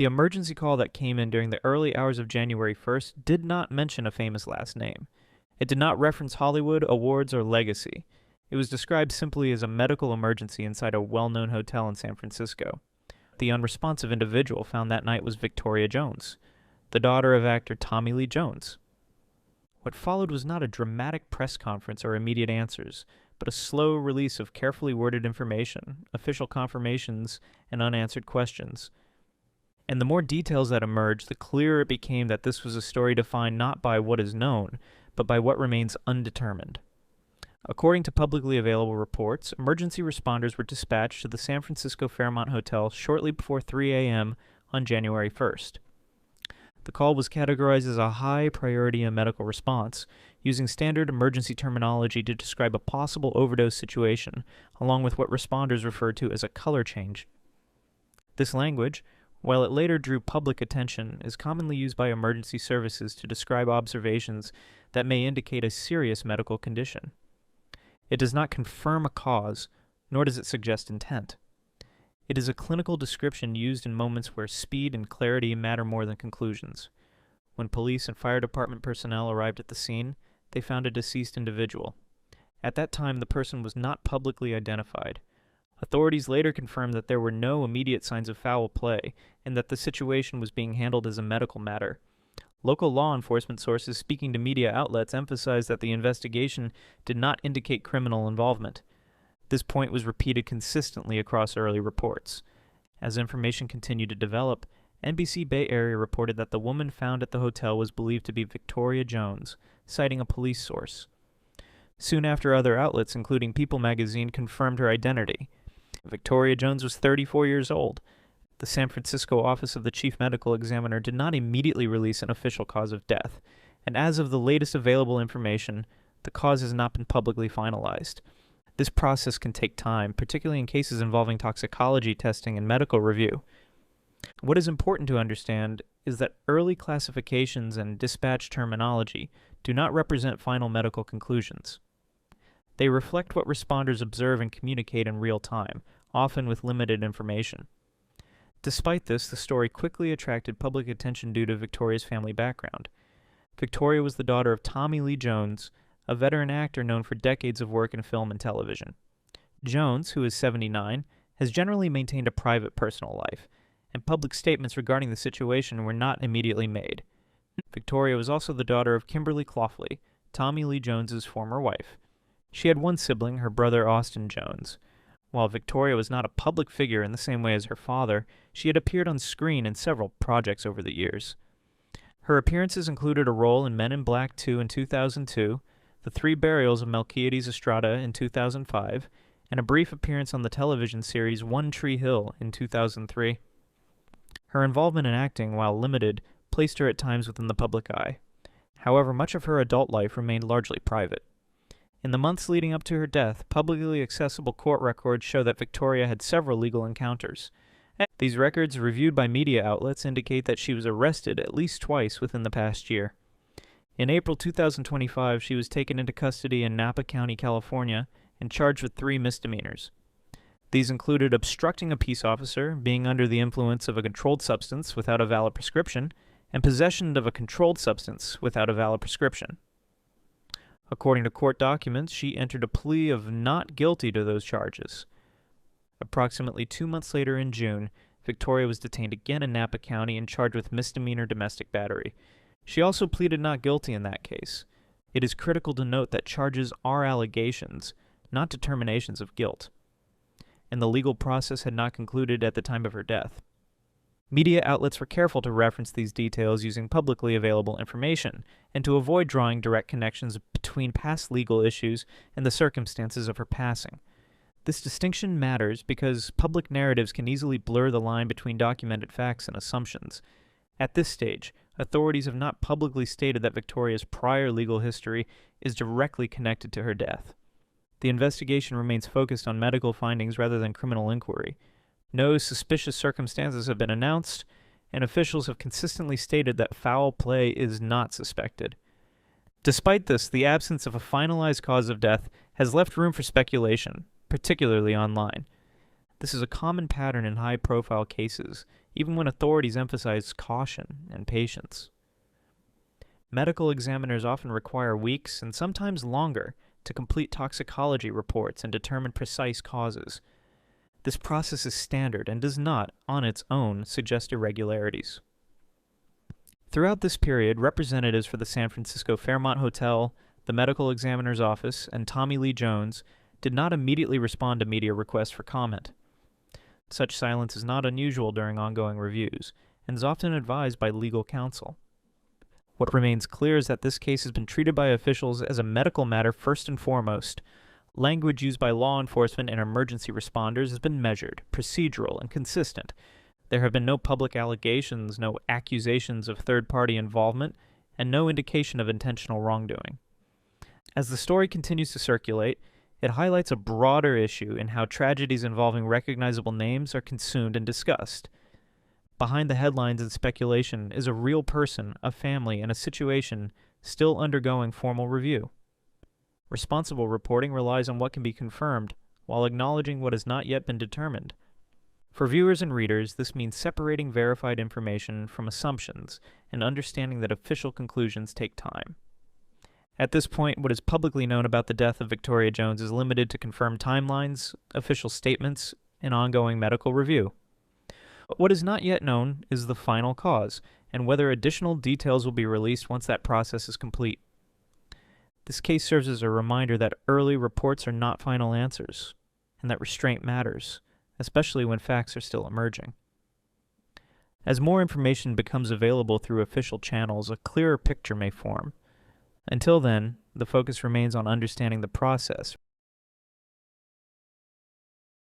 The emergency call that came in during the early hours of January 1st did not mention a famous last name. It did not reference Hollywood, awards, or legacy. It was described simply as a medical emergency inside a well-known hotel in San Francisco. The unresponsive individual found that night was Victoria Jones, the daughter of actor Tommy Lee Jones. What followed was not a dramatic press conference or immediate answers, but a slow release of carefully worded information, official confirmations, and unanswered questions. And the more details that emerged, the clearer it became that this was a story defined not by what is known, but by what remains undetermined. According to publicly available reports, emergency responders were dispatched to the San Francisco Fairmont Hotel shortly before 3 a.m. on January 1st. The call was categorized as a high-priority medical response, using standard emergency terminology to describe a possible overdose situation, along with what responders referred to as a color change. This language, while it later drew public attention, is commonly used by emergency services to describe observations that may indicate a serious medical condition. It does not confirm a cause, nor does it suggest intent. It is a clinical description used in moments where speed and clarity matter more than conclusions. When police and fire department personnel arrived at the scene, they found a deceased individual. At that time, the person was not publicly identified. Authorities later confirmed that there were no immediate signs of foul play, and that the situation was being handled as a medical matter. Local law enforcement sources speaking to media outlets emphasized that the investigation did not indicate criminal involvement. This point was repeated consistently across early reports. As information continued to develop, NBC Bay Area reported that the woman found at the hotel was believed to be Victoria Jones, citing a police source. Soon after, other outlets, including People magazine, confirmed her identity. Victoria Jones was 34 years old. The San Francisco office of the chief medical examiner did not immediately release an official cause of death, and as of the latest available information, the cause has not been publicly finalized. This process can take time, particularly in cases involving toxicology testing and medical review. What is important to understand is that early classifications and dispatch terminology do not represent final medical conclusions. They reflect what responders observe and communicate in real time, often with limited information. Despite this, the story quickly attracted public attention due to Victoria's family background. Victoria was the daughter of Tommy Lee Jones, a veteran actor known for decades of work in film and television. Jones, who is 79, has generally maintained a private personal life, and public statements regarding the situation were not immediately made. Victoria was also the daughter of Kimberly Claughley, Tommy Lee Jones's former wife. She had one sibling, her brother Austin Jones. While Victoria was not a public figure in the same way as her father, she had appeared on screen in several projects over the years. Her appearances included a role in Men in Black 2 in 2002, The Three Burials of Melquiades Estrada in 2005, and a brief appearance on the television series One Tree Hill in 2003. Her involvement in acting, while limited, placed her at times within the public eye. However, much of her adult life remained largely private. In the months leading up to her death, publicly accessible court records show that Victoria had several legal encounters. These records, reviewed by media outlets, indicate that she was arrested at least twice within the past year. In April 2025, she was taken into custody in Napa County, California, and charged with 3 misdemeanors. These included obstructing a peace officer, being under the influence of a controlled substance without a valid prescription, and possession of a controlled substance without a valid prescription. According to court documents, she entered a plea of not guilty to those charges. Approximately 2 months later in June, Victoria was detained again in Napa County and charged with misdemeanor domestic battery. She also pleaded not guilty in that case. It is critical to note that charges are allegations, not determinations of guilt, and the legal process had not concluded at the time of her death. Media outlets were careful to reference these details using publicly available information, and to avoid drawing direct connections between past legal issues and the circumstances of her passing. This distinction matters because public narratives can easily blur the line between documented facts and assumptions. At this stage, authorities have not publicly stated that Victoria's prior legal history is directly connected to her death. The investigation remains focused on medical findings rather than criminal inquiry. No suspicious circumstances have been announced, and officials have consistently stated that foul play is not suspected. Despite this, the absence of a finalized cause of death has left room for speculation, particularly online. This is a common pattern in high-profile cases, even when authorities emphasize caution and patience. Medical examiners often require weeks and sometimes longer to complete toxicology reports and determine precise causes. This process is standard and does not, on its own, suggest irregularities. Throughout this period, representatives for the San Francisco Fairmont Hotel, the medical examiner's office, and Tommy Lee Jones did not immediately respond to media requests for comment. Such silence is not unusual during ongoing reviews, and is often advised by legal counsel. What remains clear is that this case has been treated by officials as a medical matter first and foremost. Language used by law enforcement and emergency responders has been measured, procedural, and consistent. There have been no public allegations, no accusations of third-party involvement, and no indication of intentional wrongdoing. As the story continues to circulate, it highlights a broader issue in how tragedies involving recognizable names are consumed and discussed. Behind the headlines and speculation is a real person, a family, and a situation still undergoing formal review. Responsible reporting relies on what can be confirmed, while acknowledging what has not yet been determined. For viewers and readers, this means separating verified information from assumptions and understanding that official conclusions take time. At this point, what is publicly known about the death of Victoria Jones is limited to confirmed timelines, official statements, and ongoing medical review. What is not yet known is the final cause, and whether additional details will be released once that process is complete. This case serves as a reminder that early reports are not final answers, and that restraint matters, especially when facts are still emerging. As more information becomes available through official channels, a clearer picture may form. Until then, the focus remains on understanding the process